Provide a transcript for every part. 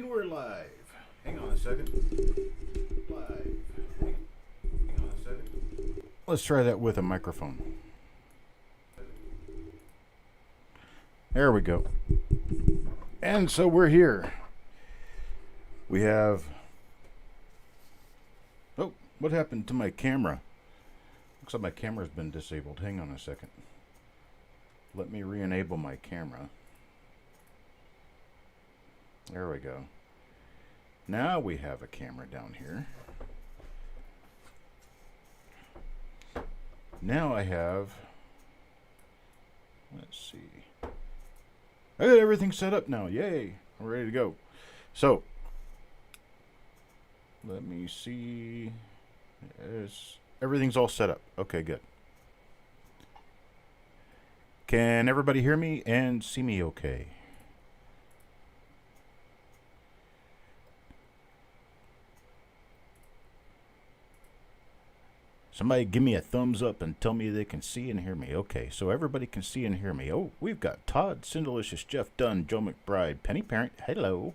And we're live. Hang on a second. Live. Hang on a second. Let's try that with a microphone. There we go. And so we're here. We have... Oh, what happened to my camera? Looks like my camera's been disabled. Hang on a second. Let me re-enable my camera. There we go. Now we have a camera down here. Now I have... Let's see. I got everything set up now. Yay. I'm ready to go. So, let me see. Everything's all set up. Okay, good. Can everybody hear me and see me okay? Somebody give me a thumbs up and tell me they can see and hear me. Okay, so everybody can see and hear me. Oh, we've got Todd, Cindelicious, Jeff Dunn, Joe McBride, Penny Parent, hello,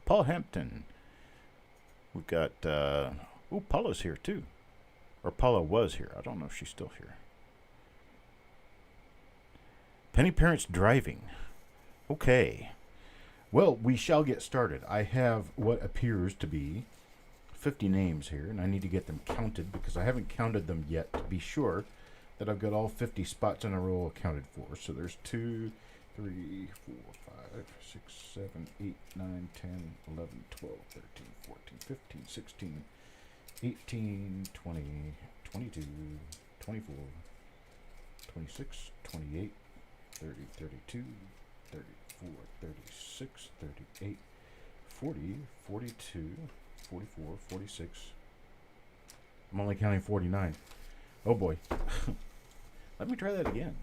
Paul Hampton. We've got, oh, Paula's here too. Or Paula was here. I don't know if she's still here. Penny Parent's driving. Okay. Well, we shall get started. I have what appears to be 50 names here, and I need to get them counted because I haven't counted them yet to be sure that I've got all 50 spots in a row accounted for. So there's 2, 3, 4, 5, 6, 7, 8, 9, 10, 11, 12, 13, 14, 15, 16, 18, 20, 22, 24, 26, 28, 30, 32, 34, 36, 38, 40, 42, 44, 46. I'm only counting 49. Oh boy. Let me try that again.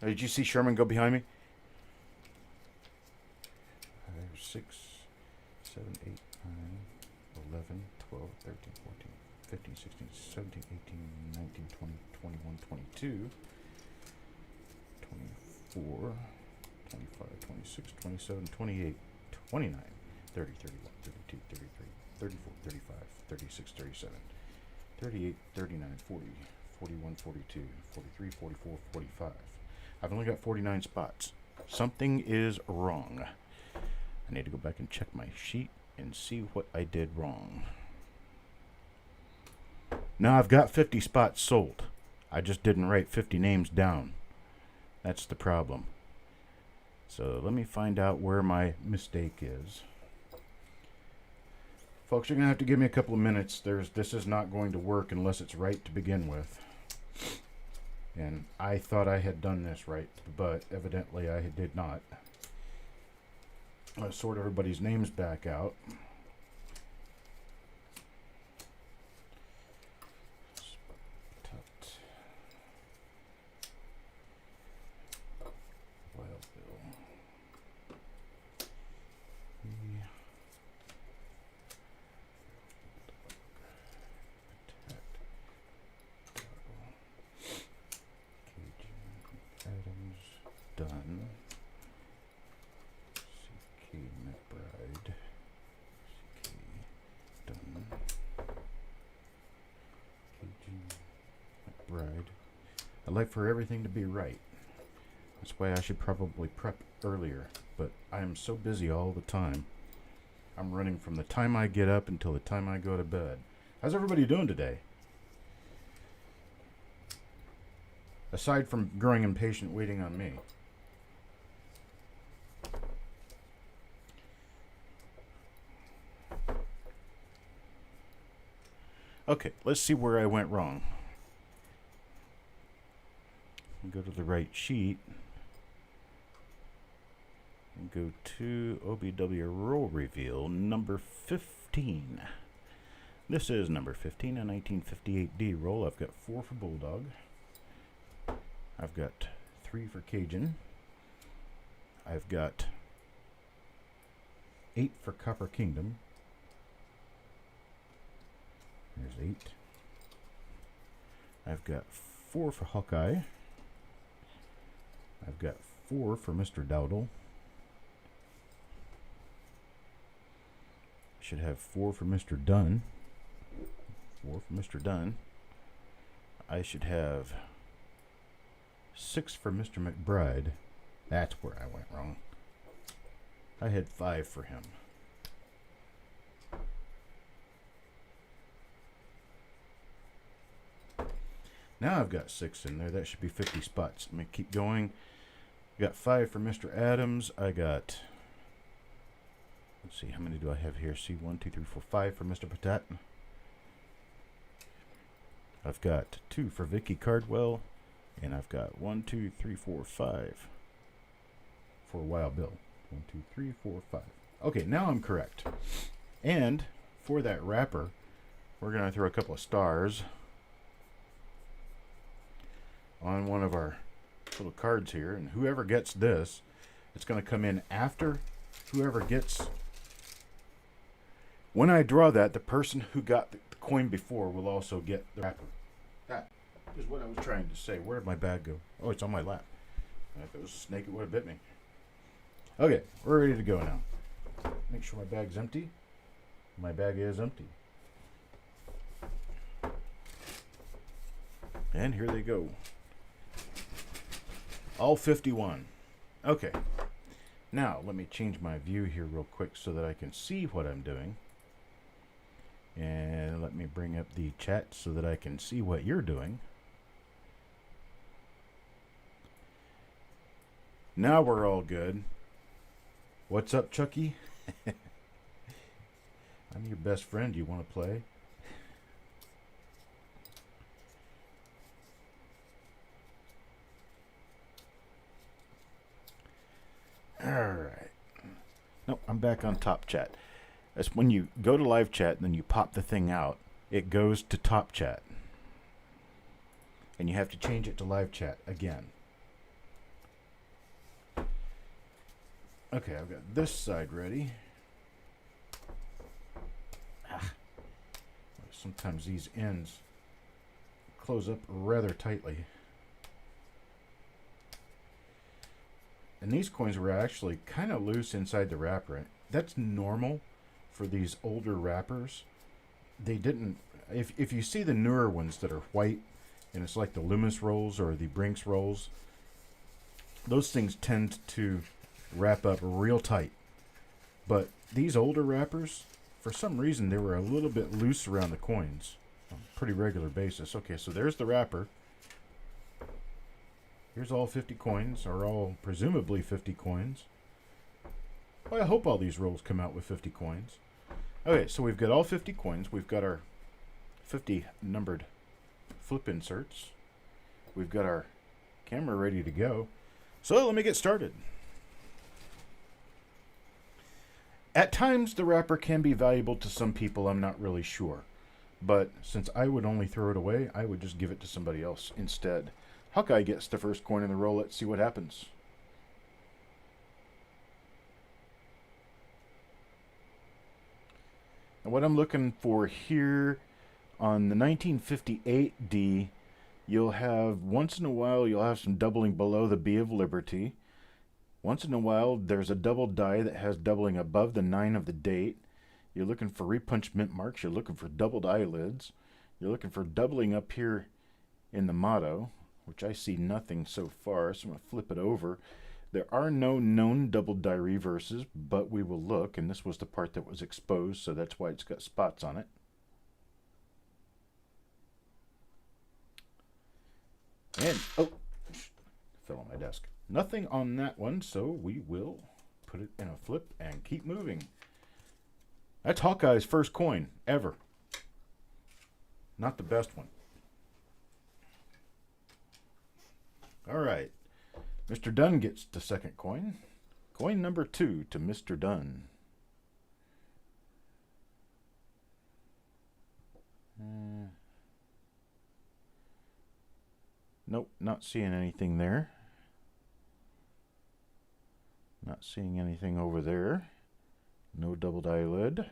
Did you see Sherman go behind me? 5, 6, 7, 8, 9, 11, 12, 13, 14, 15, 16, 17, 18, 19, 20, 21, 22, 24, 25, 26, 27, 28, 29, 30, 31, 32, 33, 34, 35, 36, 37, 38, 39, 40, 41, 42, 43, 44, 45. I've only got 49 spots. Something is wrong. I need to go back and check my sheet and see what I did wrong. Now I've got 50 spots sold. I just didn't write 50 names down. That's the problem. So let me find out where my mistake is. Folks, you're going to have to give me a couple of minutes. This is not going to work unless it's right to begin with. And I thought I had done this right, but evidently I did not. I'll sort everybody's names back out. Done. CK McBride. CK done. KG McBride. I'd like for everything to be right. That's why I should probably prep earlier. But I am so busy all the time. I'm running from the time I get up until the time I go to bed. How's everybody doing today? Aside from growing impatient waiting on me. Okay, let's see where I went wrong. Go to the right sheet. And go to OBW roll reveal number 15. This is number 15, a 1958D roll. I've got 4 for Bulldog. I've got 3 for Cajun. I've got 8 for Copper Kingdom. There's 8. I've got 4 for Hawkeye. I've got 4 for Mr. Dowdle. Should have 4 for Mr. Dunn. 4 for Mr. Dunn. I should have 6 for Mr. McBride. That's where I went wrong. I had 5 for him. Now I've got 6 in there. That should be 50 spots. Let me keep going. Got 5 for Mr. Adams. I got, let's see, how many do I have here? See, 1, 2, 3, 4, 5 for Mr. Patat. I've got 2 for Vicky Cardwell. And I've got 1, 2, 3, 4, 5 for Wild Bill. 1, 2, 3, 4, 5. Okay, now I'm correct. And for that wrapper, we're going to throw a couple of stars on one of our little cards here. And whoever gets this, it's going to come in after whoever gets. When I draw that, the person who got the coin before will also get the wrapper. That is what I was trying to say. Where did my bag go? Oh, it's on my lap. If it was a snake, it would have bit me. Okay, we're ready to go now. Make sure my bag's empty. My bag is empty. And here they go. All 51. Okay. Now, let me change my view here real quick so that I can see what I'm doing. And let me bring up the chat so that I can see what you're doing. Now we're all good. What's up, Chucky? I'm your best friend. You want to play? All right. No, I'm back on top chat. That's when you go to live chat and then you pop the thing out, it goes to top chat. And you have to change it to live chat again. Okay, I've got this side ready. Sometimes these ends close up rather tightly. And these coins were actually kind of loose inside the wrapper. That's normal for these older wrappers. They didn't, if you see the newer ones that are white, and it's like the Loomis rolls or the Brinks rolls, those things tend to wrap up real tight. But these older wrappers, for some reason, they were a little bit loose around the coins on a pretty regular basis. Okay, so there's the wrapper. Here's all 50 coins, or all presumably 50 coins. Well, I hope all these rolls come out with 50 coins. Okay, so we've got all 50 coins. We've got our 50 numbered flip inserts. We've got our camera ready to go. So let me get started. At times, the wrapper can be valuable to some people. I'm not really sure. But since I would only throw it away, I would just give it to somebody else instead. Hawkeye gets the first coin in the roll. Let's see what happens. And what I'm looking for here on the 1958D, you'll have, once in a while, you'll have some doubling below the B of Liberty. Once in a while, there's a double die that has doubling above the 9 of the date. You're looking for repunch mint marks. You're looking for doubled eyelids. You're looking for doubling up here in the motto, which I see nothing so far, so I'm going to flip it over. There are no known double die reverses, but we will look, and this was the part that was exposed, so that's why it's got spots on it. And, oh, fell on my desk. Nothing on that one, so we will put it in a flip and keep moving. That's Hawkeye's first coin ever. Not the best one. All right. Mr. Dunn gets the second coin. Coin number 2 to Mr. Dunn. Nope, not seeing anything there. Not seeing anything over there. No doubled eyelid.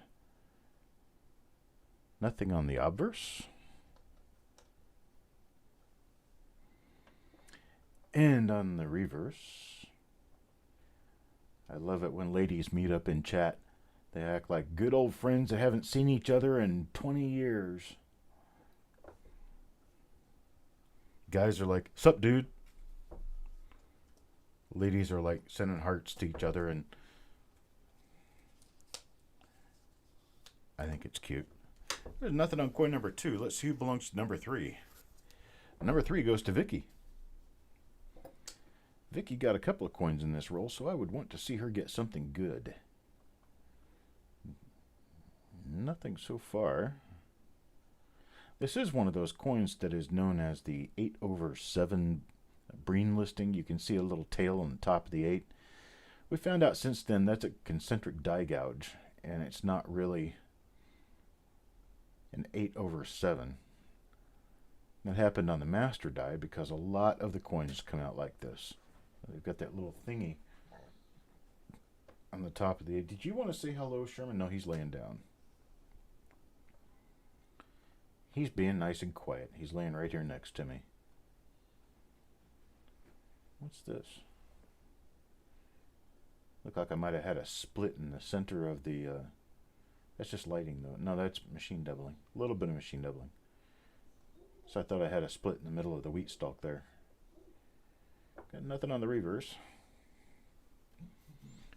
Nothing on the obverse. And on the reverse, I love it when ladies meet up in chat They act like good old friends that haven't seen each other in 20 years. Guys are like, "Sup, dude?" Ladies are like sending hearts to each other, and I think it's cute. There's nothing on coin number 2. Let's see who belongs to number 3. Number 3 goes to Vicky. Vicky got a couple of coins in this roll, so I would want to see her get something good. Nothing so far. This is one of those coins that is known as the 8/7 Breen listing. You can see a little tail on the top of the 8. We found out since then that's a concentric die gouge, and it's not really an 8/7. That happened on the master die because a lot of the coins come out like this. They've got that little thingy on the top of the 8. Did you want to say hello, Sherman? No, he's laying down. He's being nice and quiet. He's laying right here next to me. What's this? Look like I might have had a split in the center of the... that's just lighting, though. No, that's machine doubling. A little bit of machine doubling. So I thought I had a split in the middle of the wheat stalk there. Got nothing on the reverse.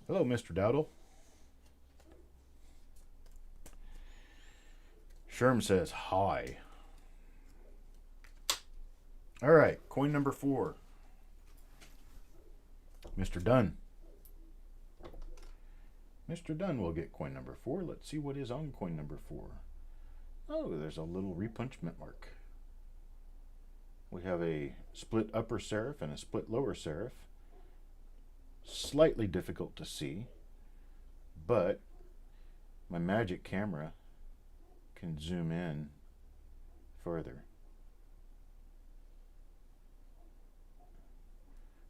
Hello, Mr. Dowdle. Sherm says hi. All right, coin number 4. Mr. Dunn. Mr. Dunn will get coin number 4. Let's see what is on coin number 4. Oh, there's a little repunchment mark. We have a split upper serif and a split lower serif. Slightly difficult to see, but my magic camera can zoom in further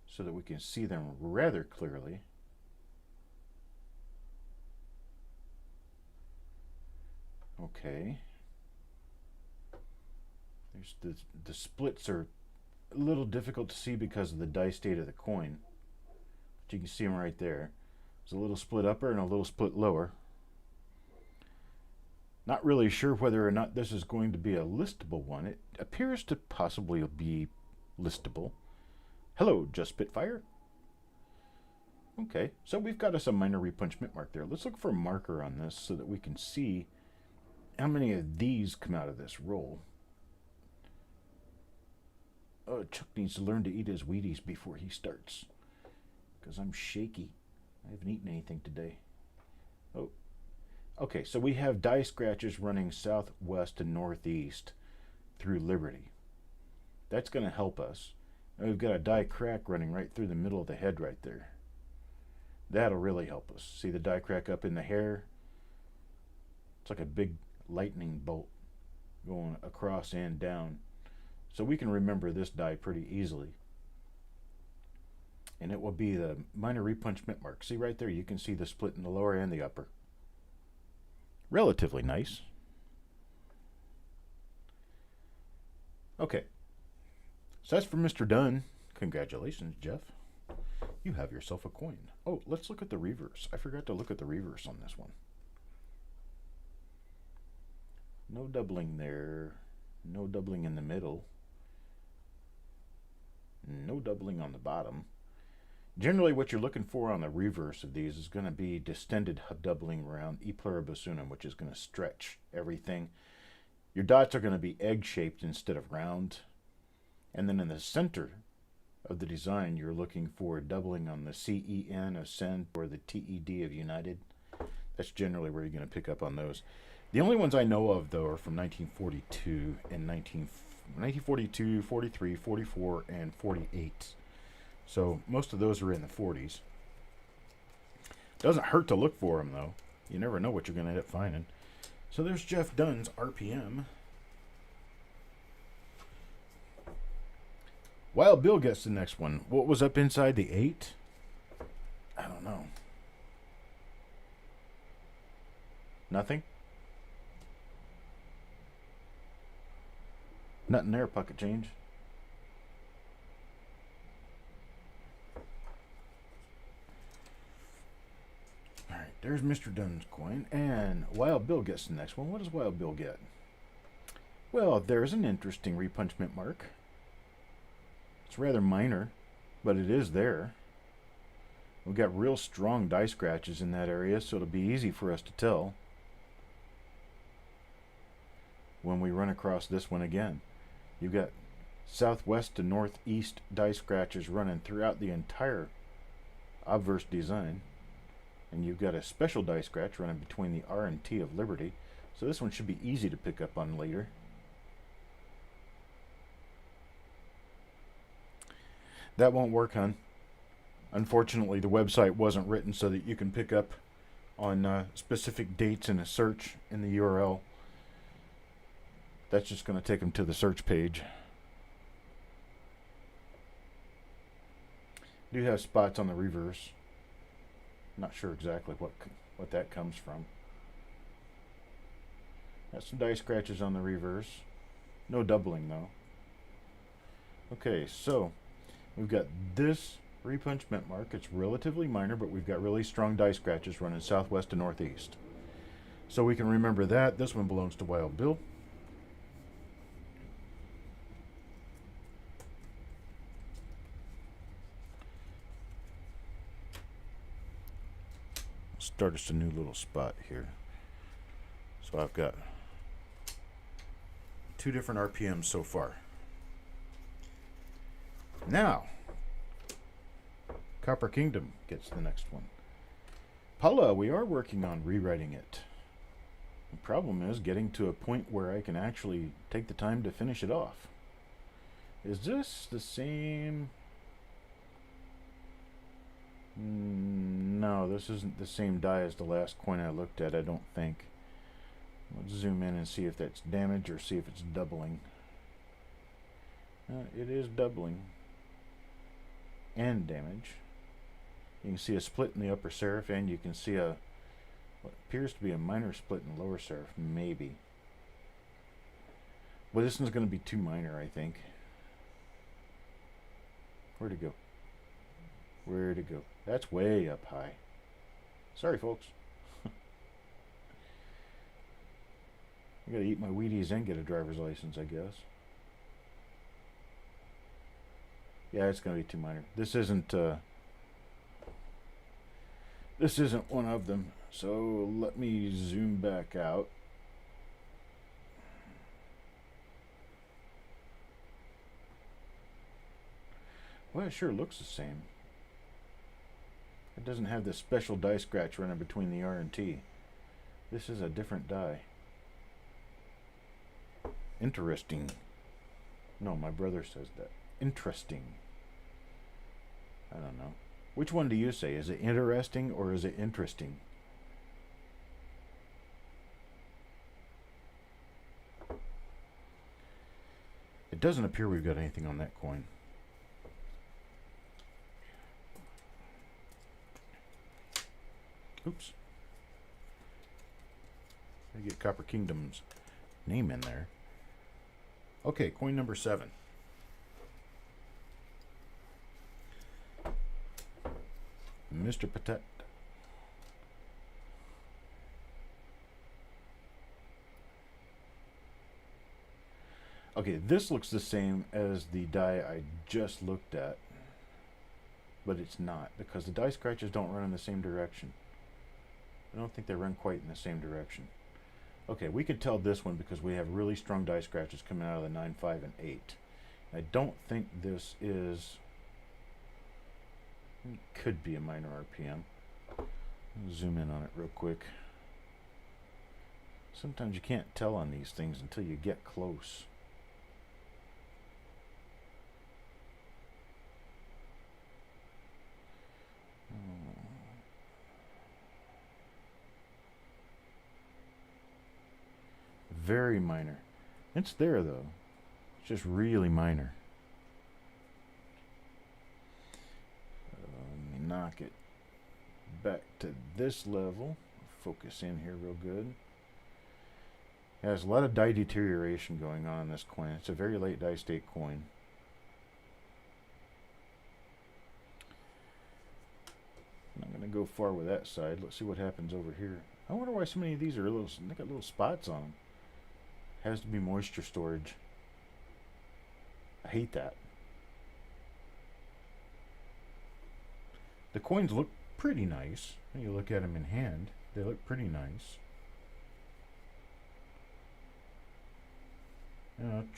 so that we can see them rather clearly. Okay. There's the splits are a little difficult to see because of the die state of the coin. But you can see them right there. There's a little split upper and a little split lower. Not really sure whether or not this is going to be a listable one. It appears to possibly be listable. Hello, Just Spitfire. Okay, so we've got us a minor repunchment mark there. Let's look for a marker on this so that we can see how many of these come out of this roll. Oh, Chuck needs to learn to eat his Wheaties before he starts, because I'm shaky. I haven't eaten anything today. Oh. Okay, so we have die scratches running southwest and northeast through Liberty. That's going to help us. And we've got a die crack running right through the middle of the head right there. That'll really help us. See the die crack up in the hair? It's like a big lightning bolt going across and down. So we can remember this die pretty easily. And it will be the minor repunchment mark. See right there, you can see the split in the lower and the upper. Relatively nice. Okay. So that's for Mr. Dunn. Congratulations, Jeff. You have yourself a coin. Oh, let's look at the reverse. I forgot to look at the reverse on this one. No doubling there. No doubling in the middle. No doubling on the bottom. Generally, what you're looking for on the reverse of these is going to be distended doubling around E pluribus unum, which is going to stretch everything. Your dots are going to be egg-shaped instead of round. And then in the center of the design, you're looking for doubling on the CEN of cent or the TED of united. That's generally where you're going to pick up on those. The only ones I know of, though, are from 1942 and 1942, 43, 44, and 48. So most of those are in the 40s. Doesn't hurt to look for them, though. You never know what you're going to end up finding. So there's Jeff Dunn's RPM. Wild Bill gets the next one. What was up inside the 8? I don't know. Nothing? Nothing there, pocket change. There's Mr. Dunn's coin, and Wild Bill gets the next one. What does Wild Bill get? Well, there's an interesting repunchment mark. It's rather minor, but it is there. We've got real strong die scratches in that area, so it'll be easy for us to tell when we run across this one again. You've got southwest to northeast die scratches running throughout the entire obverse design, and you've got a special die scratch running between the R and T of Liberty, so this one should be easy to pick up on later. That won't work, hon. Unfortunately, the website wasn't written so that you can pick up on specific dates in a search in the URL. That's just going to take them to the search page. Do have spots on the reverse. Not sure exactly what that comes from. Got some die scratches on the reverse. No doubling though. Okay, so we've got this repunchment mark. It's relatively minor, but we've got really strong die scratches running southwest to northeast. So we can remember that. This one belongs to Wild Bill. Start us a new little spot here. So I've got 2 different RPMs so far. Now, Copper Kingdom gets the next one. Paula, we are working on rewriting it. The problem is getting to a point where I can actually take the time to finish it off. Is this the same? No, this isn't the same die as the last coin I looked at, I don't think. Let's zoom in and see if that's damage or see if it's doubling. It is doubling. And damage. You can see a split in the upper serif, and you can see what appears to be a minor split in the lower serif, maybe. Well, this one's going to be too minor, I think. Where'd it go? Where'd it go? That's way up high. Sorry, folks. I gotta eat my Wheaties and get a driver's license, I guess. Yeah, it's gonna be too minor. This isn't one of them. So let me zoom back out. Well, it sure looks the same. It doesn't have this special die scratch running between the R and T. This is a different die. Interesting. No, my brother says that. Interesting. I don't know. Which one do you say? Is it interesting or is it interesting? It doesn't appear we've got anything on that coin. Oops. I get Copper Kingdom's name in there. Okay, coin number 7. Mr. Patet. Okay, this looks the same as the die I just looked at, but it's not, because the die scratches don't run in the same direction. I don't think they run quite in the same direction. Okay, we could tell this one because we have really strong die scratches coming out of the 9, 5, and 8. I don't think this is... It could be a minor RPM. I'll zoom in on it real quick. Sometimes you can't tell on these things until you get close. Very minor. It's there though. It's just really minor. Let me knock it back to this level. Focus in here real good. Yeah, there's a lot of die deterioration going on in this coin. It's a very late die state coin. I'm going to go far with that side. Let's see what happens over here. I wonder why so many of these are little, they got little spots on them. Has to be moisture storage. I hate that. The coins look pretty nice. When you look at them in hand, they look pretty nice.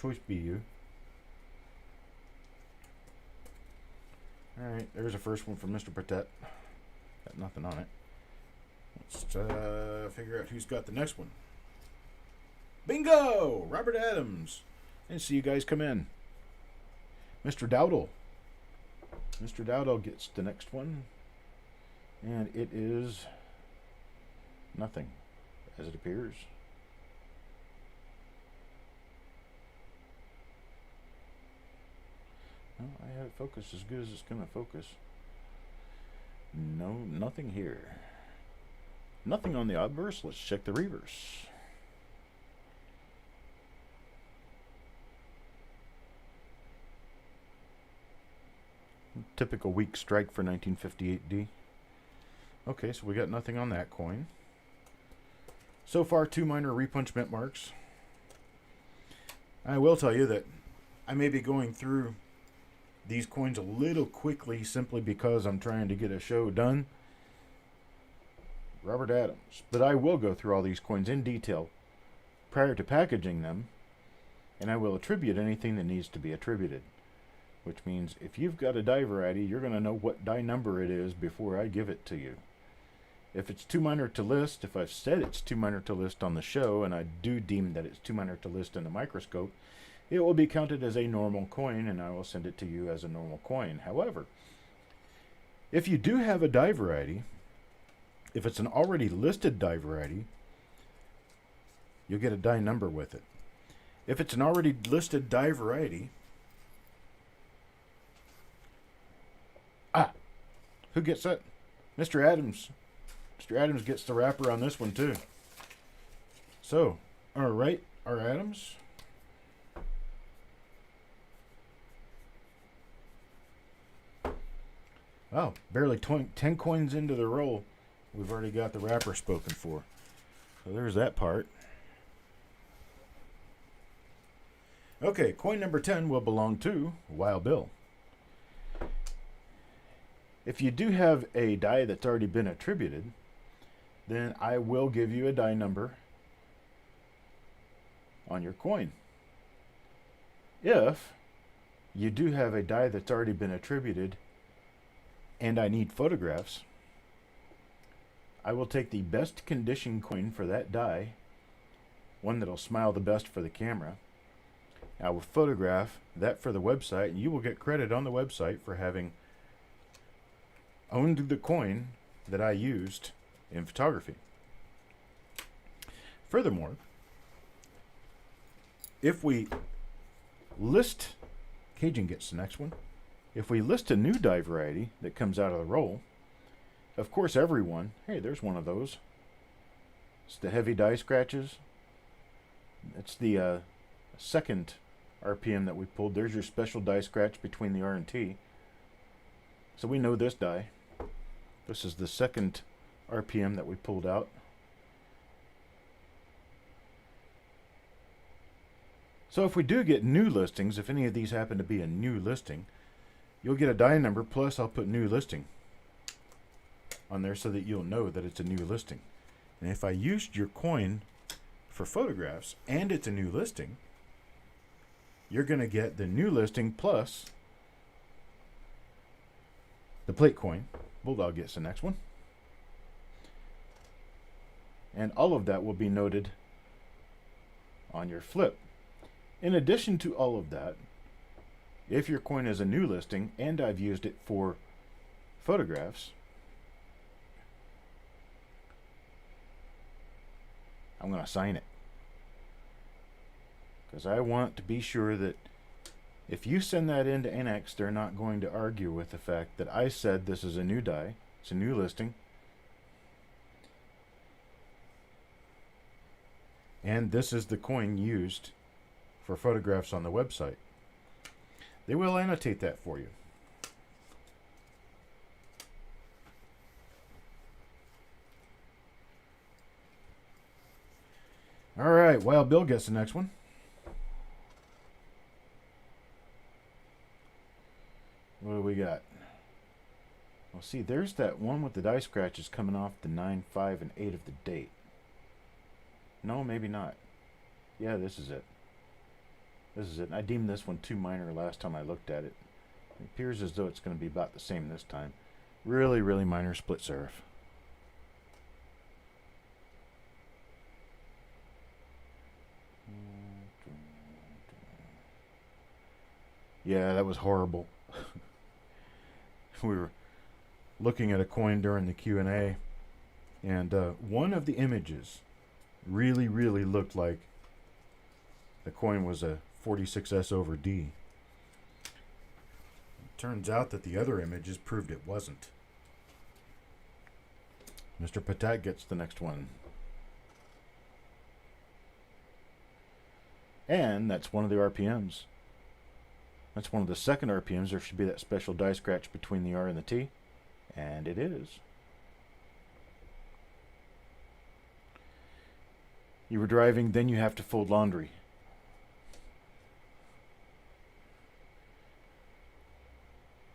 Choice be you. Alright, there's the first one from Mr. Patet. Got nothing on it. Let's figure out who's got the next one. Bingo! Robert Adams. And see you guys come in. Mr. Dowdle. Mr. Dowdle gets the next one. And it is nothing, as it appears. Well, I have it focused as good as it's going to focus. No, nothing here. Nothing on the obverse. Let's check the reverse. Typical weak strike for 1958D. Okay, so we got nothing on that coin. So far, 2 minor repunch mint marks. I will tell you that I may be going through these coins a little quickly simply because I'm trying to get a show done. Robert Adams. But I will go through all these coins in detail prior to packaging them, and I will attribute anything that needs to be attributed. Which means if you've got a die variety, you're going to know what die number it is before I give it to you. If it's too minor to list, if I've said it's too minor to list on the show, and I do deem that it's too minor to list in the microscope, it will be counted as a normal coin, and I will send it to you as a normal coin. However, if you do have a die variety, if it's an already listed die variety, you'll get a die number with it. If it's an already listed die variety, who gets that? Mr. Adams. Mr. Adams gets the wrapper on this one too. So, alright, our Adams. Wow, barely 10 coins into the roll. We've already got the wrapper spoken for. So there's that part. Okay, coin number 10 will belong to Wild Bill. If you do have a die that's already been attributed, then I will give you a die number on your coin. If you do have a die that's already been attributed and I need photographs, I will take the best condition coin for that die, one that'll smile the best for the camera. I will photograph that for the website, and you will get credit on the website for having owned the coin that I used in photography. Furthermore, if we list, Cajun gets the next one, if we list a new die variety that comes out of the roll, of course everyone, hey, there's one of those. It's the heavy die scratches. It's the second RPM that we pulled. There's your special die scratch between the R and T. So we know this die. This is the second RPM that we pulled out. So if we do get new listings, if any of these happen to be a new listing, you'll get a die number, plus I'll put new listing on there so that you'll know that it's a new listing. And if I used your coin for photographs and it's a new listing, you're going to get the new listing plus the plate coin. Bulldog gets the next one. And all of that will be noted on your flip. In addition to all of that, if your coin is a new listing and I've used it for photographs, I'm going to sign it. Because I want to be sure that if you send that into NX, they're not going to argue with the fact that I said this is a new die, it's a new listing, and this is the coin used for photographs on the website. They will annotate that for you. All right, Wild Bill gets the next one. What do we got? Well, see, there's that one with the die scratches coming off the 9, 5, and 8 of the date. No, maybe not. Yeah, this is it. This is it. I deemed this one too minor last time I looked at it. It appears as though it's going to be about the same this time. Really, really minor split serif. Yeah, that was horrible. We were looking at a coin during the Q&A, and one of the images really, really looked like the coin was a 46S over D. It turns out that the other images proved it wasn't. Mr. Patak gets the next one. And that's one of the RPMs. That's one of the second RPMs. There should be that special die scratch between the R and the T. And it is. You were driving, then you have to fold laundry.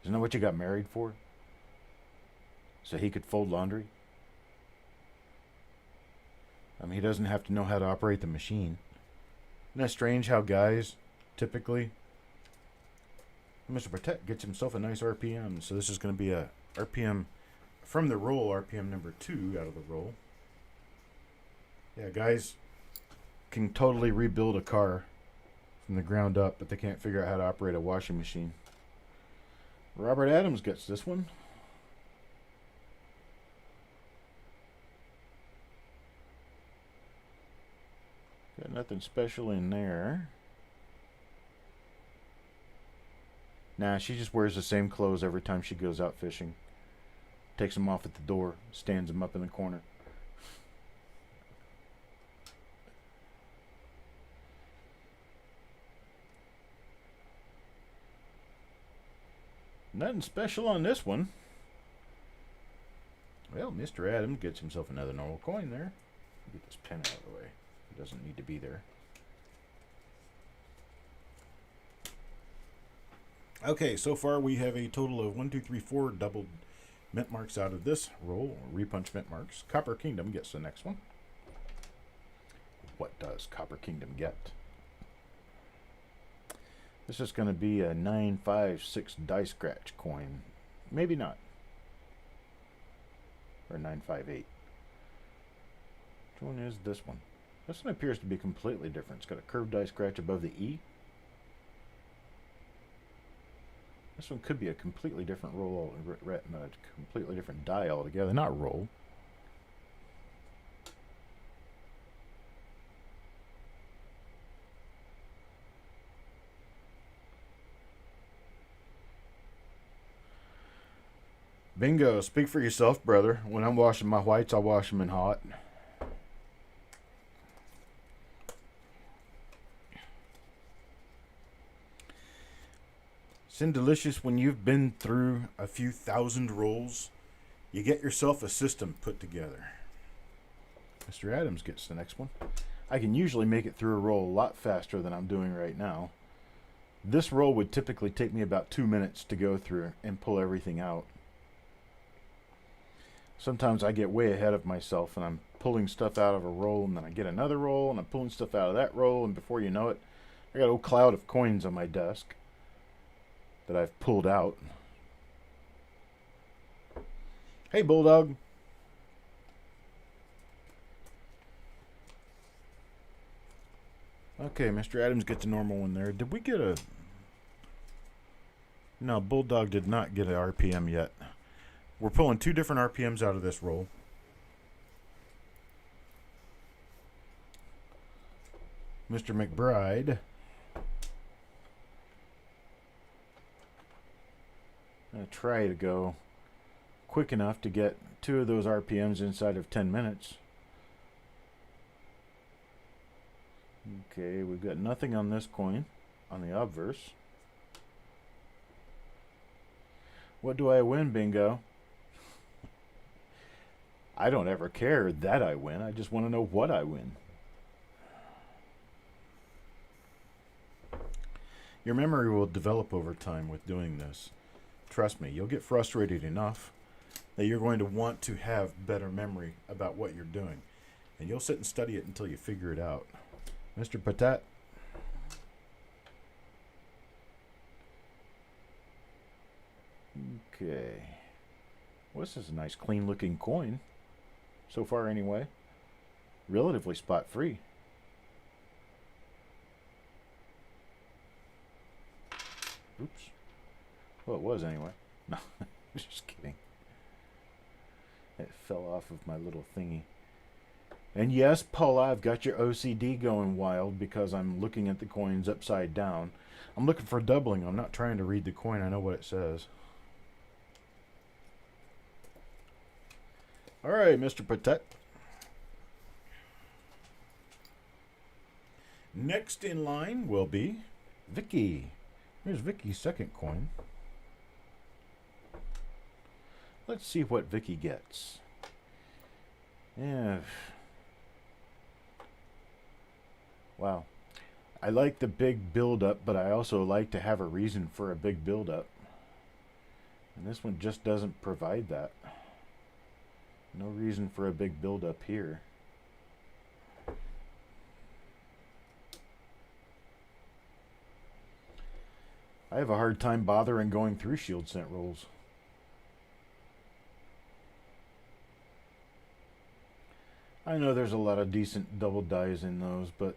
Isn't that what you got married for? So he could fold laundry? I mean, he doesn't have to know how to operate the machine. Isn't that strange how guys typically... Mr. Patek gets himself a nice RPM, so this is going to be a RPM from the roll, RPM number 2 out of the roll. Yeah, guys can totally rebuild a car from the ground up, but they can't figure out how to operate a washing machine. Robert Adams gets this one. Got nothing special in there. Nah, she just wears the same clothes every time she goes out fishing. Takes them off at the door, stands them up in the corner. Nothing special on this one. Well, Mr. Adams gets himself another normal coin there. Get this pen out of the way. It doesn't need to be there. Okay, so far we have a total of 1, 2, 3, 4 doubled mint marks out of this roll, or repunch mint marks. Copper Kingdom gets the next one. What does Copper Kingdom get? This is going to be a 956 die scratch coin. Maybe not. Or 958. Which one is this one? This one appears to be completely different. It's got a curved die scratch above the E. This one could be a completely different roll, completely different die altogether. Not roll. Bingo. Speak for yourself, brother. When I'm washing my whites, I wash them in hot. Isn't delicious when you've been through a few thousand rolls, you get yourself a system put together. Mr. Adams gets the next one. I can usually make it through a roll a lot faster than I'm doing right now. This roll would typically take me about 2 minutes to go through and pull everything out. Sometimes I get way ahead of myself and I'm pulling stuff out of a roll, and then I get another roll and I'm pulling stuff out of that roll, and before you know it, I got a whole cloud of coins on my desk that I've pulled out. Hey, Bulldog. Okay, Mr. Adams gets a normal one there. Did we get a... No, Bulldog did not get an RPM yet. We're pulling 2 different RPMs out of this roll. Mr. McBride. I'm going to try to go quick enough to get 2 of those RPMs inside of 10 minutes. Okay, we've got nothing on this coin, on the obverse. What do I win, Bingo? I don't ever care that I win. I just want to know what I win. Your memory will develop over time with doing this. Trust me, you'll get frustrated enough that you're going to want to have better memory about what you're doing. And you'll sit and study it until you figure it out. Mr. Patat. Okay. Well, this is a nice clean looking coin. So far anyway. Relatively spot free. Oops. Well, it was anyway. No, just kidding. It fell off of my little thingy. And yes, Paula, I've got your OCD going wild because I'm looking at the coins upside down. I'm looking for doubling. I'm not trying to read the coin. I know what it says. All right, Mr. Patet. Next in line will be Vicky. Here's Vicky's second coin. Let's see what Vicky gets. Yeah. Wow. I like the big build-up, but I also like to have a reason for a big build-up. And this one just doesn't provide that. No reason for a big build-up here. I have a hard time bothering going through shield cent rolls. I know there's a lot of decent double dies in those, but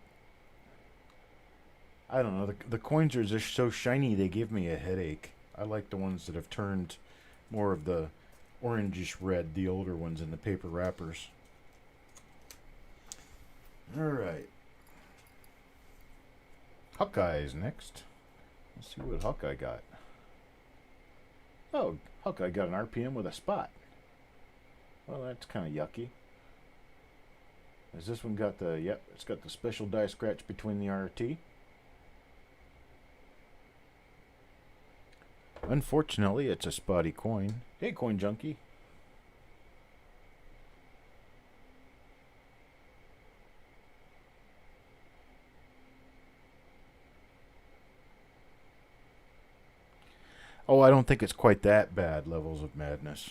I don't know. The coins are just so shiny they give me a headache. I like the ones that have turned more of the orangish red, the older ones in the paper wrappers. Alright. Hawkeye's next. Let's see what Hawkeye got. Oh, Hawkeye got an RPM with a spot. Well, that's kind of yucky. Has this one got the... Yep, it's got the special die scratch between the RT. Unfortunately, it's a spotty coin. Hey, coin junkie. Oh, I don't think it's quite that bad, Levels of Madness.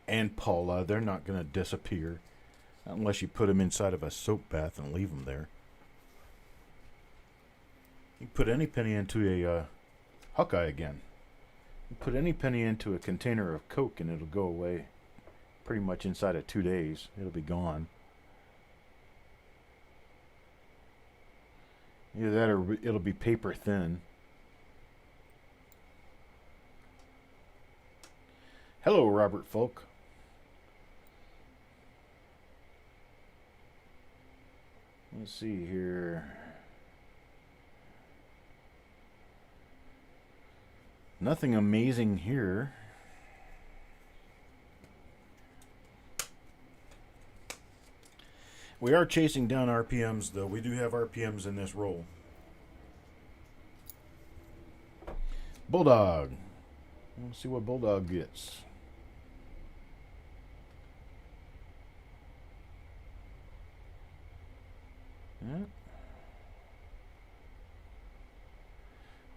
And Paula, they're not going to disappear unless you put them inside of a soap bath and leave them there. You put any penny into a Hawkeye again. You put any penny into a container of Coke and it'll go away pretty much inside of 2 days. It'll be gone. Either that or it'll be paper thin. Hello, Robert Folk. Let's see here. Nothing amazing here. We are chasing down RPMs, though. We do have RPMs in this roll. Bulldog. Let's see what Bulldog gets. Yeah.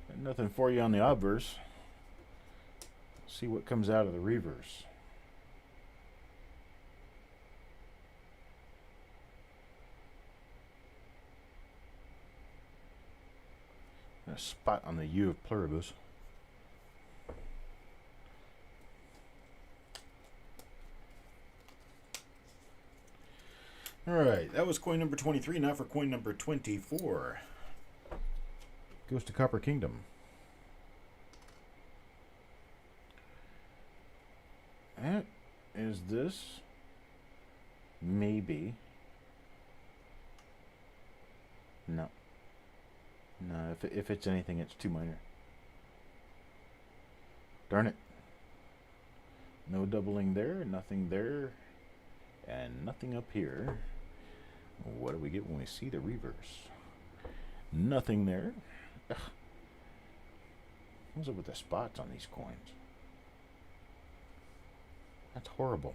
Got nothing for you on the obverse. See what comes out of the reverse. A spot on the U of pluribus. Alright, that was coin number 23. Now for coin number 24. Goes to Copper Kingdom. And is this maybe? No. No, if it's anything, it's too minor. Darn it. No doubling there, nothing there, and nothing up here. What do we get when we see the reverse? Nothing there. Ugh. What's up with the spots on these coins? That's horrible.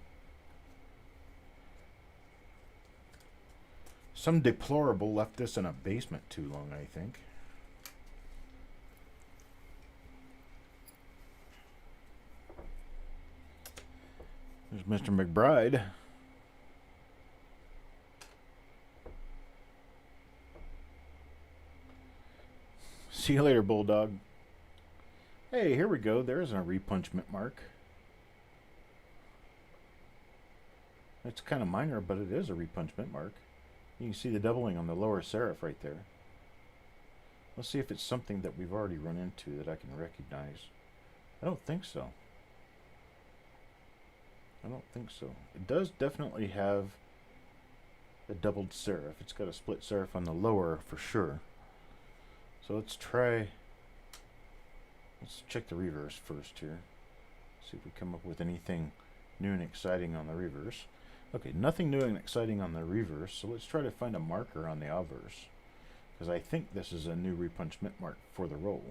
Some deplorable left this in a basement too long, I think. There's Mr. McBride. See you later, Bulldog. Hey, here we go. There's a repunchment mark. It's kind of minor, but it is a repunchment mark. You can see the doubling on the lower serif right there. Let's see if it's something that we've already run into that I can recognize. I don't think so. I don't think so. It does definitely have a doubled serif. It's got a split serif on the lower for sure. So let's check the reverse first here. See if we come up with anything new and exciting on the reverse. Okay, nothing new and exciting on the reverse, so let's try to find a marker on the obverse, because I think this is a new repunchment mark for the roll.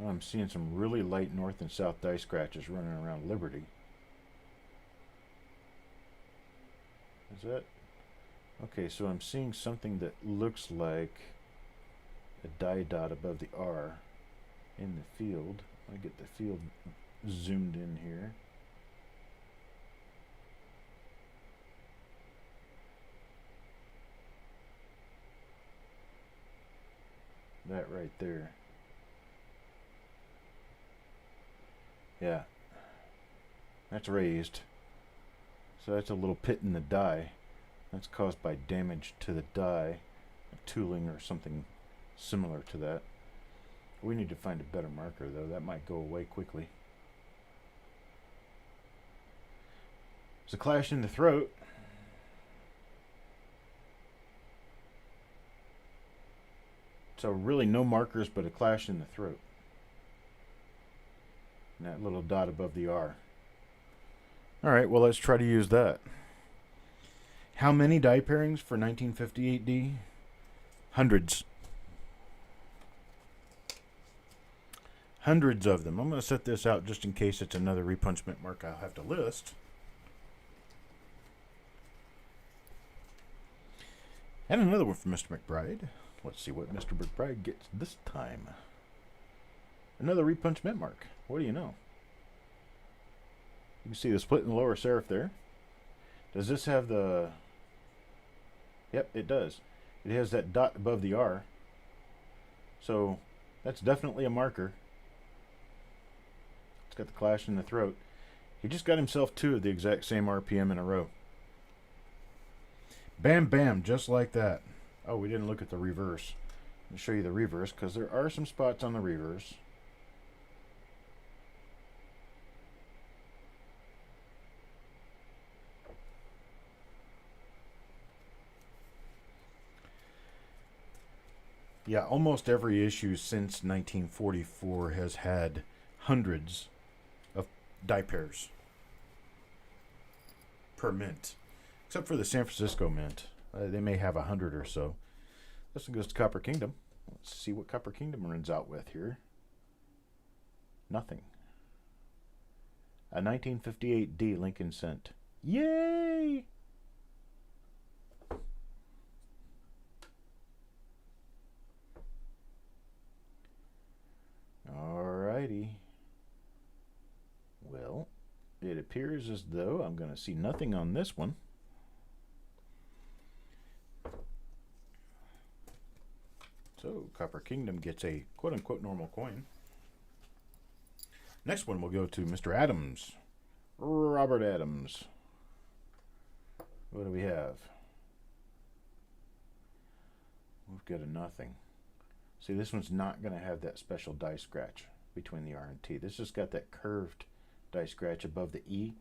Oh, I'm seeing some really light north and south die scratches running around Liberty. Is that? Okay, so I'm seeing something that looks like a die dot above the R in the field. I get the field zoomed in here. That right there. Yeah, that's raised. So that's a little pit in the die. That's caused by damage to the die, tooling or something similar to that. We need to find a better marker though. That might go away quickly. There's a clash in the throat. So really no markers but a clash in the throat. And that little dot above the R. Alright, well let's try to use that. How many die pairings for 1958D? Hundreds. Hundreds of them. I'm going to set this out just in case it's another repunchment mark I'll have to list. And another one from Mr. McBride. Let's see what Mr. McBride gets this time. Another repunchment mark. What do you know? You can see the split in the lower serif there. Does this have the... Yep, it does. It has that dot above the R. So that's definitely a marker. It's got the clash in the throat. He just got himself two of the exact same RPM in a row. Bam, bam, just like that. Oh, we didn't look at the reverse. Let me show you the reverse, because there are some spots on the reverse. Yeah, almost every issue since 1944 has had hundreds of die pairs per mint. Except for the San Francisco Mint. They may have 100 or so. This one goes to Copper Kingdom. Let's see what Copper Kingdom runs out with here. Nothing. A 1958D Lincoln Cent. Yay! Alrighty. Well, it appears as though I'm going to see nothing on this one. So, Copper Kingdom gets a quote-unquote normal coin. Next one will go to Mr. Adams. Robert Adams. What do we have? We've got a nothing. See, this one's not going to have that special die scratch between the R and T. This has got that curved die scratch above the E.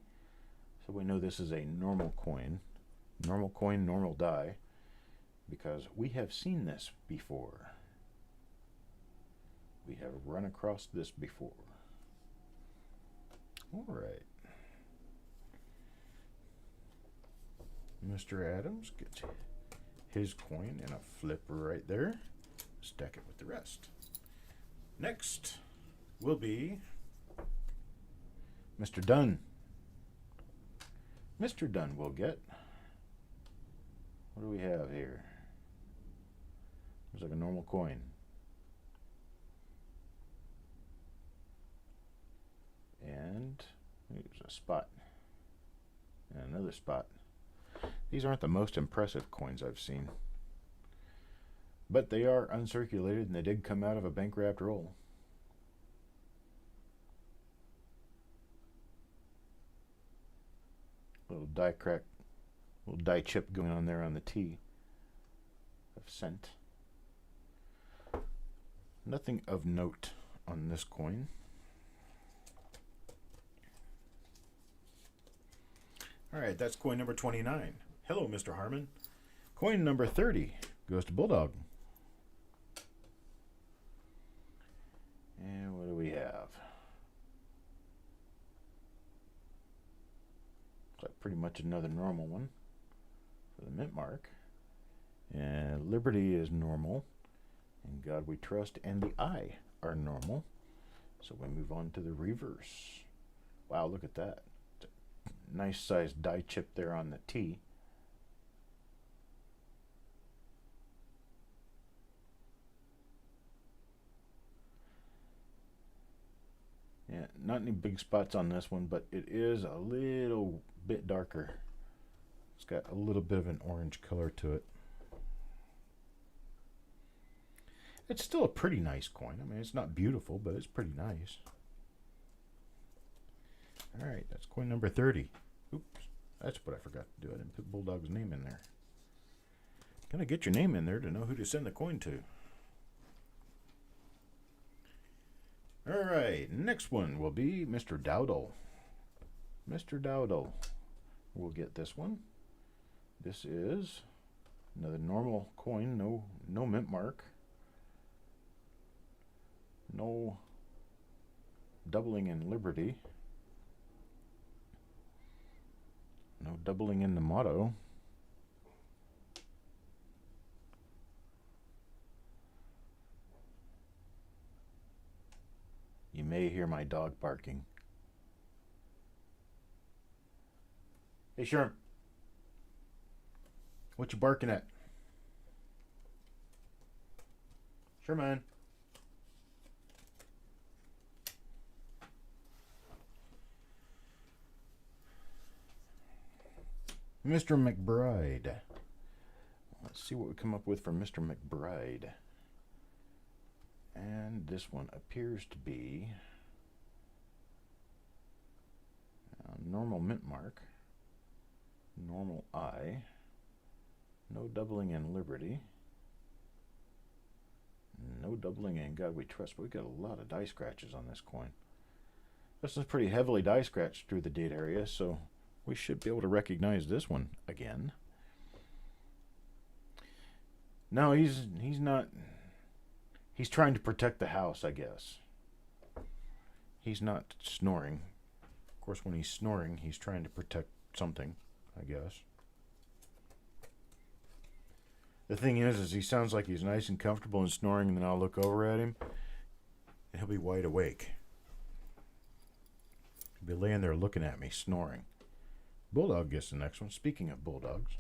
So we know this is a normal coin. Normal coin, normal die. Because we have seen this before. We have run across this before. Alright. Mr. Adams gets his coin in a flip right there. Stack it with the rest. Next will be Mr. Dunn. Mr. Dunn will get. What do we have here? Looks like a normal coin. And there's a spot. And another spot. These aren't the most impressive coins I've seen. But they are uncirculated and they did come out of a bank wrapped roll. Little die crack, little die chip going on there on the T of cent. Nothing of note on this coin. Alright, that's coin number 29. Hello, Mr. Harmon. Coin number 30 goes to Bulldog. And what do we have? Looks like pretty much another normal one for the mint mark. And Liberty is normal. In God We Trust and the I are normal. So we move on to the reverse. Wow, look at that. Nice sized die chip there on the T. Yeah, not any big spots on this one, but it is a little bit darker. It's got a little bit of an orange color to it. It's still a pretty nice coin. I mean, it's not beautiful, but it's pretty nice. Alright, that's coin number 30. Oops, that's what I forgot to do. I didn't put Bulldog's name in there. Gotta get your name in there to know who to send the coin to. Alright, next one will be Mr. Dowdle. Mr. Dowdle will get this one. This is another normal coin, no mint mark. No doubling in Liberty. No doubling in the motto. You may hear my dog barking. Hey, Sherm. What you barking at? Sherman. Mr. McBride. Let's see what we come up with for Mr. McBride. And this one appears to be a normal mint mark, normal I, no doubling in Liberty, no doubling in God We Trust. But we got a lot of die scratches on this coin. This is pretty heavily die scratched through the date area, so we should be able to recognize this one again. No, he's not. He's trying to protect the house, I guess. He's not snoring. Of course, when he's snoring, he's trying to protect something, I guess. The thing is he sounds like he's nice and comfortable and snoring, and then I'll look over at him, and he'll be wide awake. He'll be laying there looking at me, snoring. Bulldog gets the next one. Speaking of bulldogs.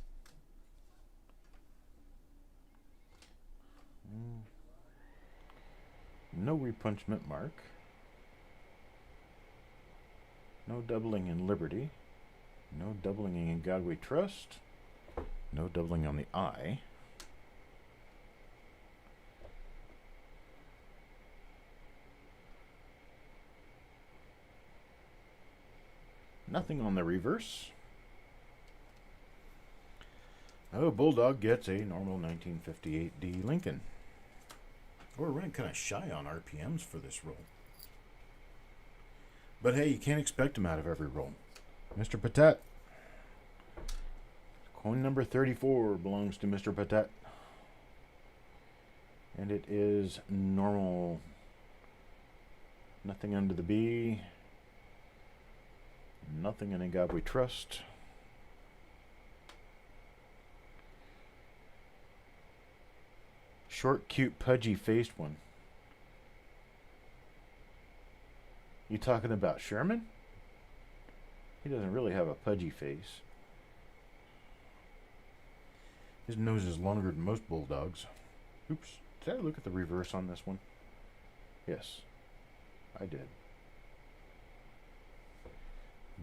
No repunchment mark. No doubling in Liberty. No doubling in God We Trust. No doubling on the I. Nothing on the reverse. Oh, Bulldog gets a normal 1958D Lincoln. We're running kind of shy on RPMs for this roll. But hey, you can't expect them out of every roll. Mr. Patet. Coin number 34 belongs to Mr. Patet. And it is normal. Nothing under the B. Nothing in God We Trust. Short, cute, pudgy-faced one. You talking about Sherman? He doesn't really have a pudgy face. His nose is longer than most bulldogs. Oops. Did I look at the reverse on this one? Yes, I did.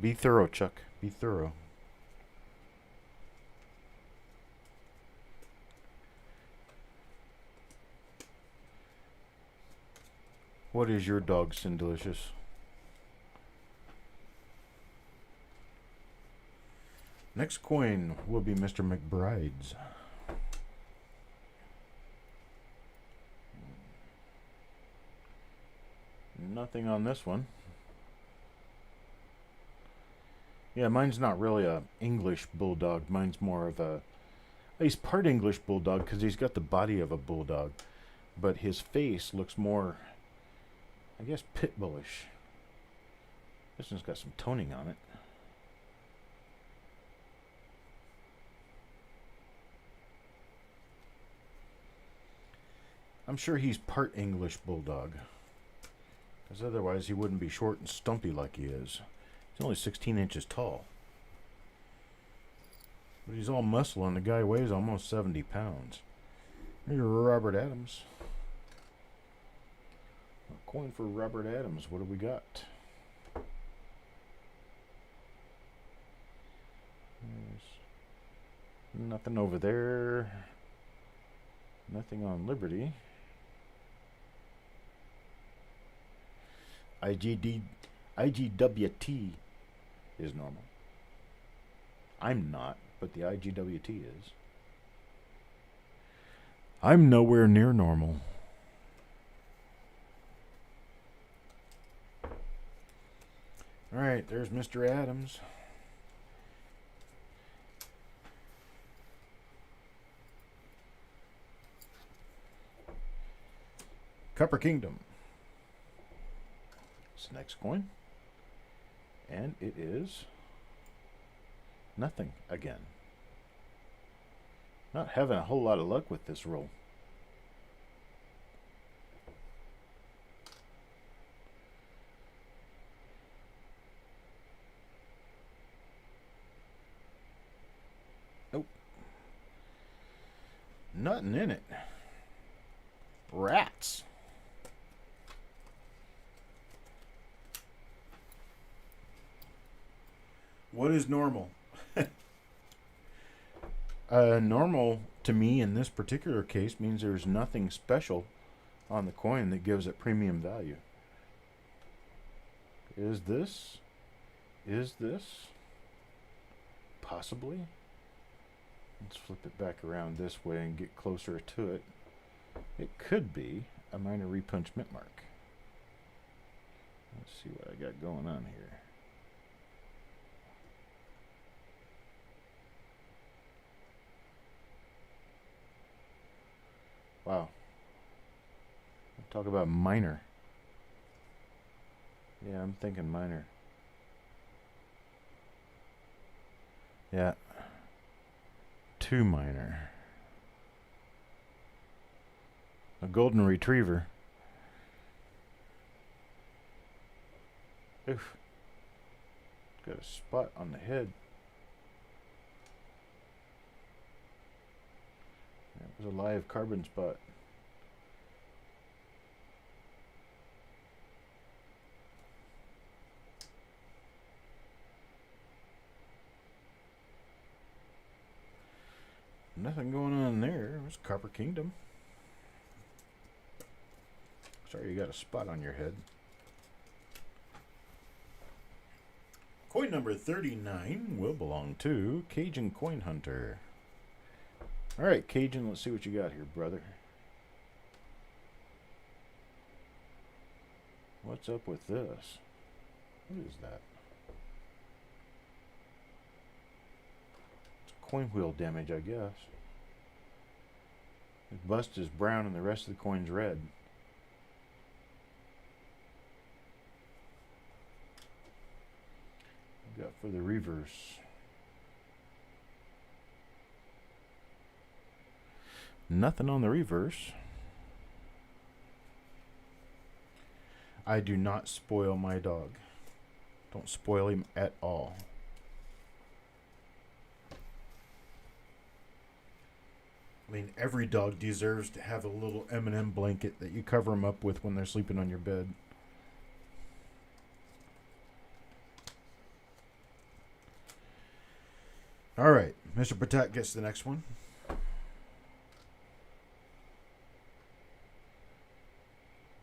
Be thorough, Chuck. Be thorough. What is your dog, Sin Delicious? Next coin will be Mr. McBride's. Nothing on this one. Yeah, mine's not really a English bulldog. Mine's more of a... He's part English bulldog because he's got the body of a bulldog. But his face looks more, I guess, pit bullish. This one's got some toning on it. I'm sure he's part English bulldog. Because otherwise he wouldn't be short and stumpy like he is. He's only 16 inches tall. But he's all muscle and the guy weighs almost 70 pounds. Here's Robert Adams. A coin for Robert Adams. What do we got? There's nothing over there. Nothing on Liberty. IGWT is normal. I'm not, but the IGWT is. I'm nowhere near normal. Alright, there's Mr. Adams. Copper Kingdom. It's the next coin. And it is nothing again. Not having a whole lot of luck with this roll. Nope. Nothing in it. Rats. What is normal? Normal to me in this particular case means there's nothing special on the coin that gives it premium value. Is this? Possibly? Let's flip it back around this way and get closer to it. It could be a minor repunch mint mark. Let's see what I got going on here. Wow. Talk about minor. Yeah, I'm thinking minor. Yeah. Too minor. A golden retriever. Oof. Got a spot on the head. That was a live carbon spot. Nothing going on there. It was Copper Kingdom. Sorry you got a spot on your head. Coin number 39 will belong to Cajun Coin Hunter. Alright, Cajun, let's see what you got here, brother. What's up with this? What is that? It's coin wheel damage, I guess. The bust is brown and the rest of the coin's red. Got for the reverse. Nothing on the reverse. I do not spoil my dog. Don't spoil him at all. I mean, every dog deserves to have a little M&M blanket that you cover them up with when they're sleeping on your bed. All right, Mr. Patak gets the next one.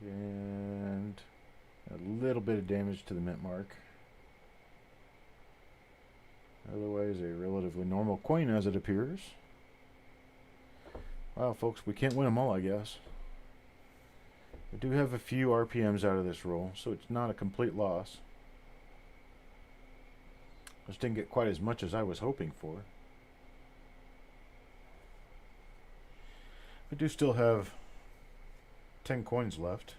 And a little bit of damage to the mint mark. Otherwise, a relatively normal coin as it appears. Wow, folks, we can't win them all, I guess. We do have a few RPMs out of this roll, so it's not a complete loss. Just didn't get quite as much as I was hoping for. We do still have 10 coins left.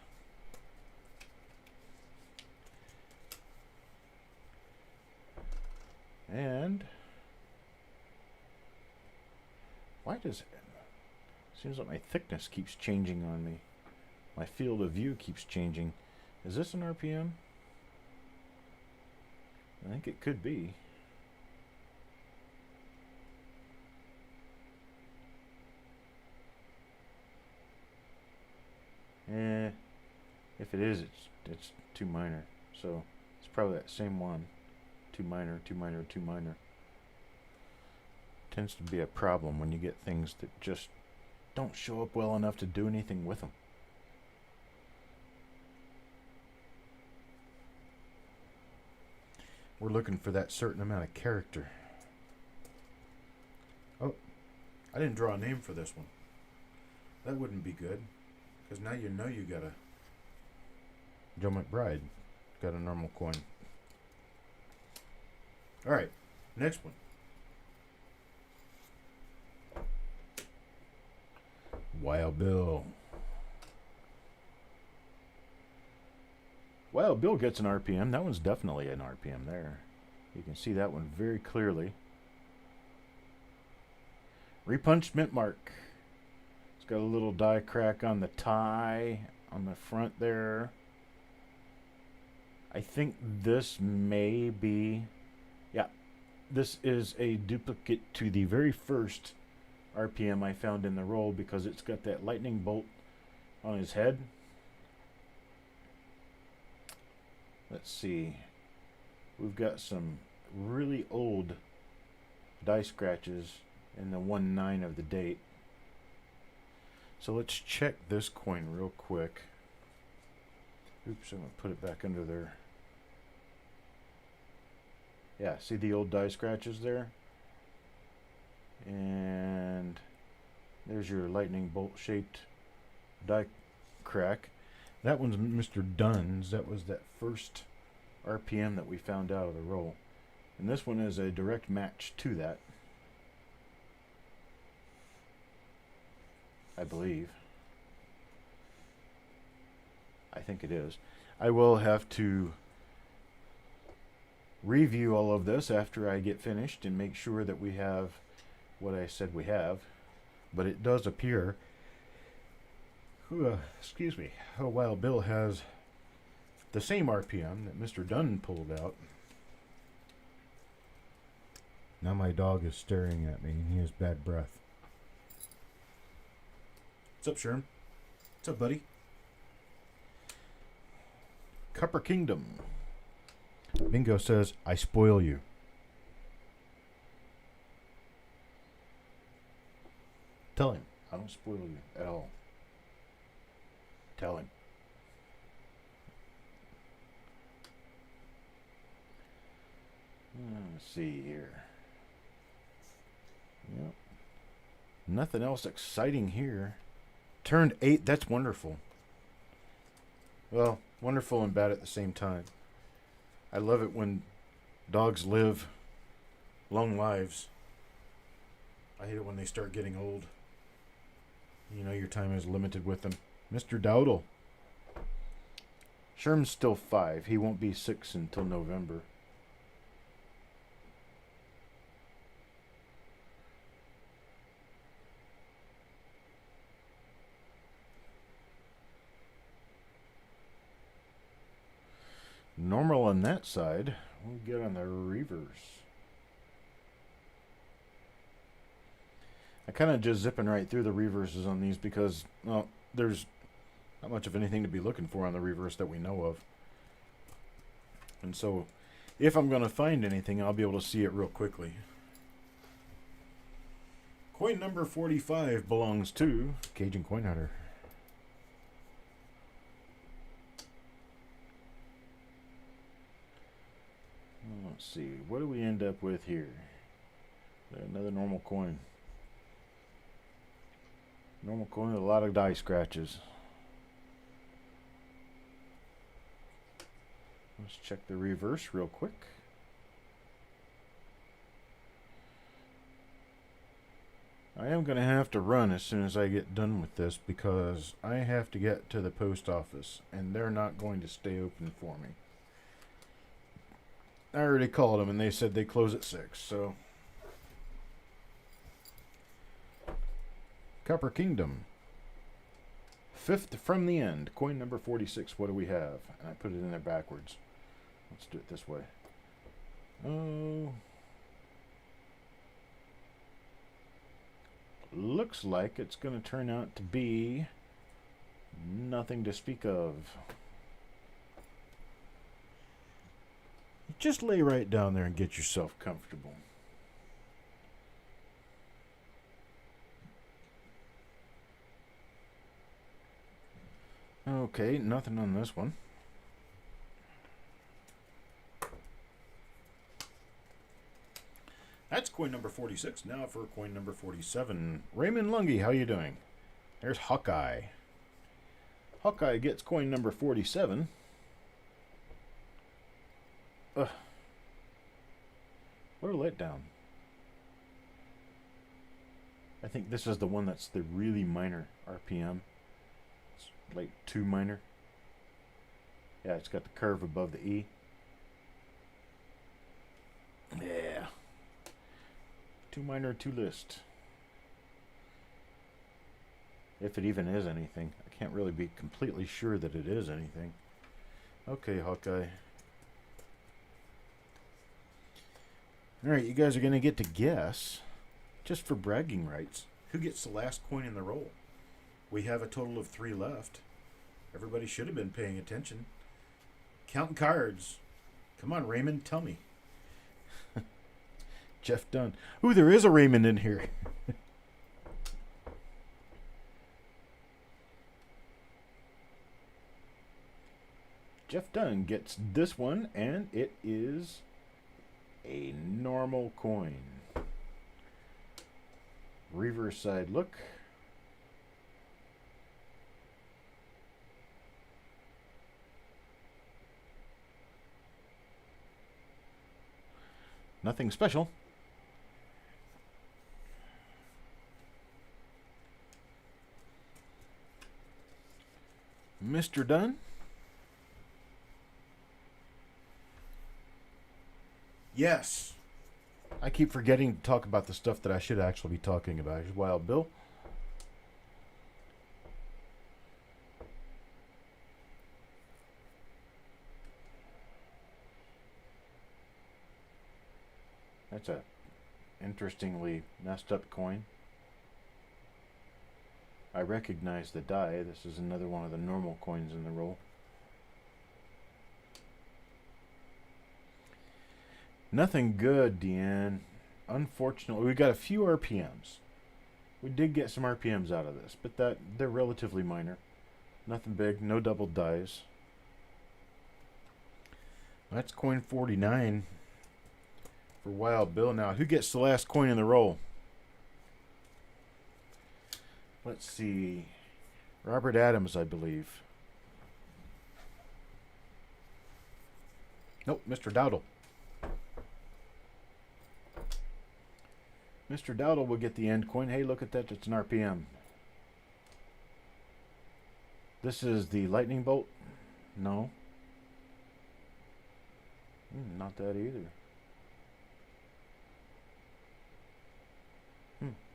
And why does it seems like my thickness keeps changing on me? My field of view keeps changing. Is this an RPM? I think it could be. If it is, it's too minor. So it's probably that same one. Too minor, too minor, too minor. Tends to be a problem when you get things that just don't show up well enough to do anything with them. We're looking for that certain amount of character. Oh, I didn't draw a name for this one. That wouldn't be good, because now you know you got a Joe McBride got a normal coin. All right, next one. Wild Bill. Wild Bill gets an RPM. That one's definitely an RPM there. You can see that one very clearly. Repunched mint mark. It's got a little die crack on the tie on the front there. I think this may be, yeah, this is a duplicate to the very first RPM I found in the roll, because it's got that lightning bolt on his head. Let's see. We've got some really old die scratches in the 1/9 of the date. So let's check this coin real quick. Oops, I'm going to put it back under there. Yeah, see the old die scratches there? And there's your lightning bolt shaped die crack. That one's Mr. Dunn's. That was that first RPM that we found out of the roll. And this one is a direct match to that, I believe. I think it is. I will have to review all of this after I get finished and make sure that we have what I said we have. But it does appear, excuse me, Wild Bill has the same RPM that Mr. Dunn pulled out. Now my dog is staring at me and he has bad breath. What's up, Sherm? What's up, buddy? Copper Kingdom. Bingo says, I spoil you. Tell him, I don't spoil you at all. Tell him. Let's see here. Yep. Nothing else exciting here. Turned 8, that's wonderful. Well, wonderful and bad at the same time. I love it when dogs live long lives. I hate it when they start getting old. You know your time is limited with them. Mr. Dowdle. Sherman's still 5. He won't be 6 until November. Normal on that side. We'll get on the reverse. kind of just zipping right through the reverses on these because, well, there's not much of anything to be looking for on the reverse that we know of. And so, if I'm going to find anything, I'll be able to see it real quickly. Coin number 45 belongs to Cajun Coin Hunter. Let's see, what do we end up with here? Another normal coin. Normal coin with a lot of die scratches. Let's check the reverse real quick. I am going to have to run as soon as I get done with this because I have to get to the post office and they're not going to stay open for me. I already called them and they said they close at 6, so. Copper Kingdom. 5th from the end. Coin number 46. What do we have? And I put it in there backwards. Let's do it this way. Oh. Looks like it's going to turn out to be nothing to speak of. Just lay right down there and get yourself comfortable. Okay, nothing on this one. That's coin number 46. Now for coin number 47. Raymond Lungy, how you doing? There's Hawkeye. Hawkeye gets coin number 47. Ugh. What a letdown. I think this is the one that's the really minor RPM. It's like 2 minor. Yeah, it's got the curve above the E. Yeah. 2 minor, 2 list. If it even is anything. I can't really be completely sure that it is anything. Okay, Hawkeye. Alright, you guys are going to get to guess, just for bragging rights, who gets the last coin in the roll. We have a total of 3 left. Everybody should have been paying attention. Counting cards. Come on, Raymond, tell me. Jeff Dunn. Ooh, there is a Raymond in here. Jeff Dunn gets this one, and it is a normal coin. Reverse side look. Nothing special. Mr. Dunn. Yes. I keep forgetting to talk about the stuff that I should actually be talking about. Here's Wild Bill. That's a interestingly messed up coin. I recognize the die. This is another one of the normal coins in the roll. Nothing good, Deanne. Unfortunately, we got a few RPMs. We did get some RPMs out of this, but they're relatively minor. Nothing big, no double dies. That's coin 49 for Wild Bill. Now, who gets the last coin in the roll? Let's see. Robert Adams, I believe. Nope, Mr. Dowdle. Mr. Dowdle will get the end coin. Hey, look at that. It's an RPM. This is the lightning bolt. No. Not that either.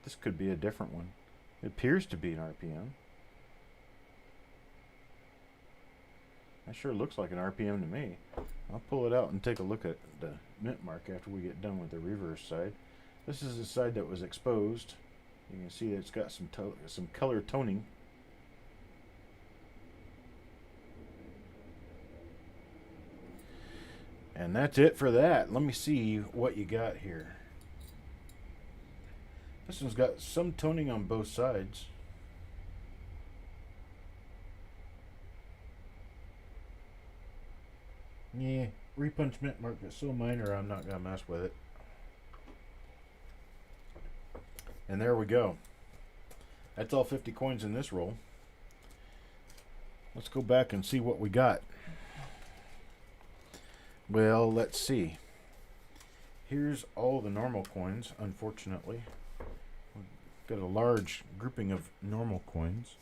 This could be a different one. It appears to be an RPM. That sure looks like an RPM to me. I'll pull it out and take a look at the mint mark after we get done with the reverse side. This is the side that was exposed. You can see that it's got some color toning. And that's it for that. Let me see what you got here. This one's got some toning on both sides. Yeah, repunch mint mark is so minor I'm not going to mess with it. And there we go. That's all 50 coins in this roll. Let's go back and see what we got. Well, let's see. Here's all the normal coins, unfortunately. We've got a large grouping of normal coins.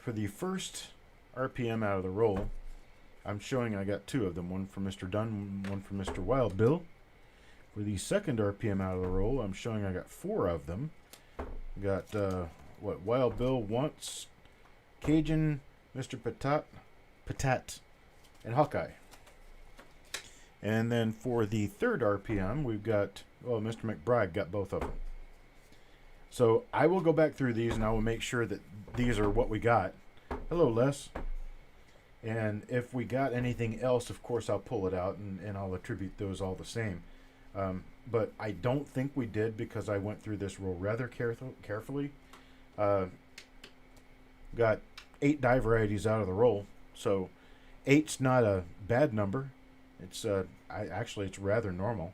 For the first RPM out of the roll, I'm showing I got 2 of them. One for Mr. Dunn, one for Mr. Wild Bill. For the second RPM out of the roll, I'm showing I got 4 of them. We got, what Wild Bill wants, Cajun, Mr. Patat, and Hawkeye. And then for the third RPM, we've got, well, Mr. McBride got both of them. So I will go back through these and I will make sure that these are what we got. Hello, Les. And if we got anything else, of course, I'll pull it out and I'll attribute those all the same. But I don't think we did because I went through this roll rather carefully. Got 8 die varieties out of the roll. So 8's not a bad number. It's actually it's rather normal.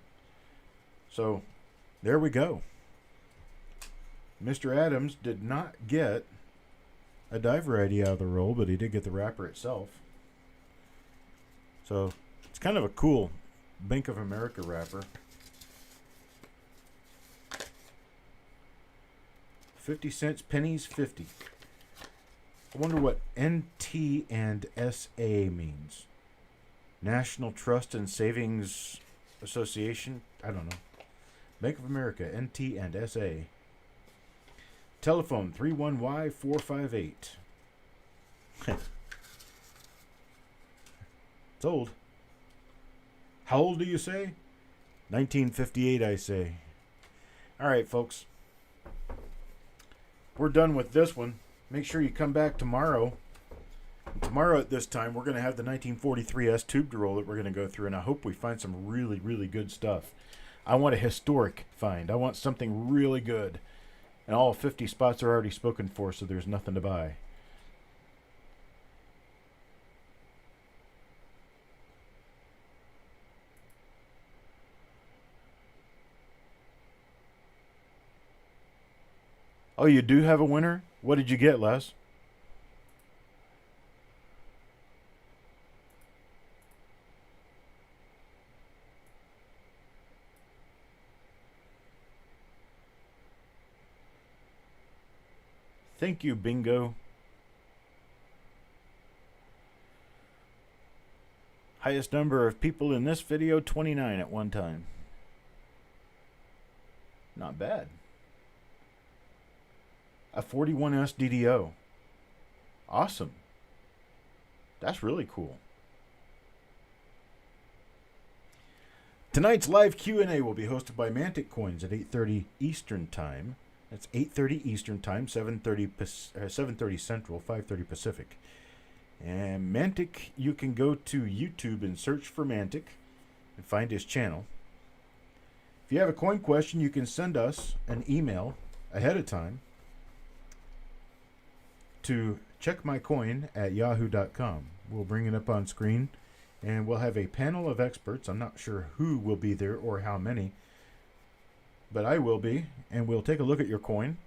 So there we go. Mr. Adams did not get a die variety out of the roll, but he did get the wrapper itself. So it's kind of a cool Bank of America wrapper. 50 cents, pennies 50. I wonder what NT and SA means. National Trust and Savings Association? I don't know. Bank of America, NT and SA. Telephone 31Y458. It's old. How old do you say? 1958, I say. All right, folks. We're done with this one. Make sure you come back tomorrow. Tomorrow at this time, we're going to have the 1943 S tube roll that we're going to go through, and I hope we find some really, really good stuff. I want a historic find. I want something really good. And all 50 spots are already spoken for, so there's nothing to buy. Oh, you do have a winner? What did you get, Les? Thank you, Bingo. Highest number of people in this video, 29 at one time. Not bad. A 41S DDO. Awesome. That's really cool. Tonight's live Q&A will be hosted by Mantic Coins at 8:30 Eastern Time. That's 8:30 Eastern Time, 7:30 Central, 5:30 Pacific. And Mantic, you can go to YouTube and search for Mantic and find his channel. If you have a coin question, you can send us an email ahead of time to checkmycoin@yahoo.com. We'll bring it up on screen, and we'll have a panel of experts. I'm not sure who will be there or how many, but I will be, and we'll take a look at your coin,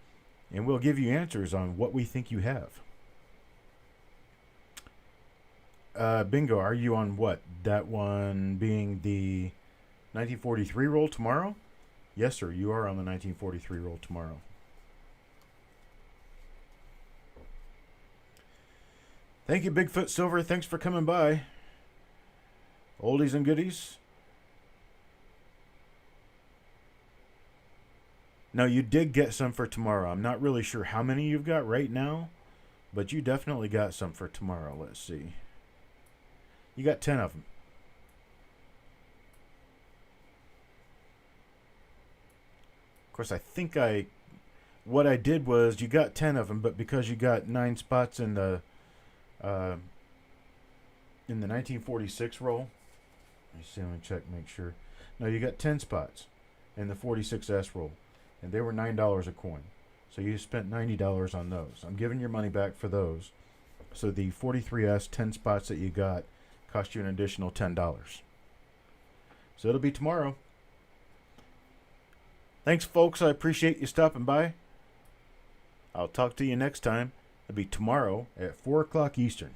and we'll give you answers on what we think you have. Bingo, are you on what? That one being the 1943 roll tomorrow? Yes, sir, you are on the 1943 roll tomorrow. Thank you, Bigfoot Silver. Thanks for coming by. Oldies and goodies. Now, you did get some for tomorrow. I'm not really sure how many you've got right now, but you definitely got some for tomorrow. Let's see. You got 10 of them. Of course, I think I what I did was you got 10 of them, but because you got 9 spots uh, in the 1946 roll, let me see, let me check, make sure. No, you got 10 spots in the 46S roll, and they were $9 a coin. So you spent $90 on those. I'm giving your money back for those. So the 43S 10 spots that you got cost you an additional $10. So it'll be tomorrow. Thanks, folks. I appreciate you stopping by. I'll talk to you next time. It'll be tomorrow at 4 o'clock Eastern.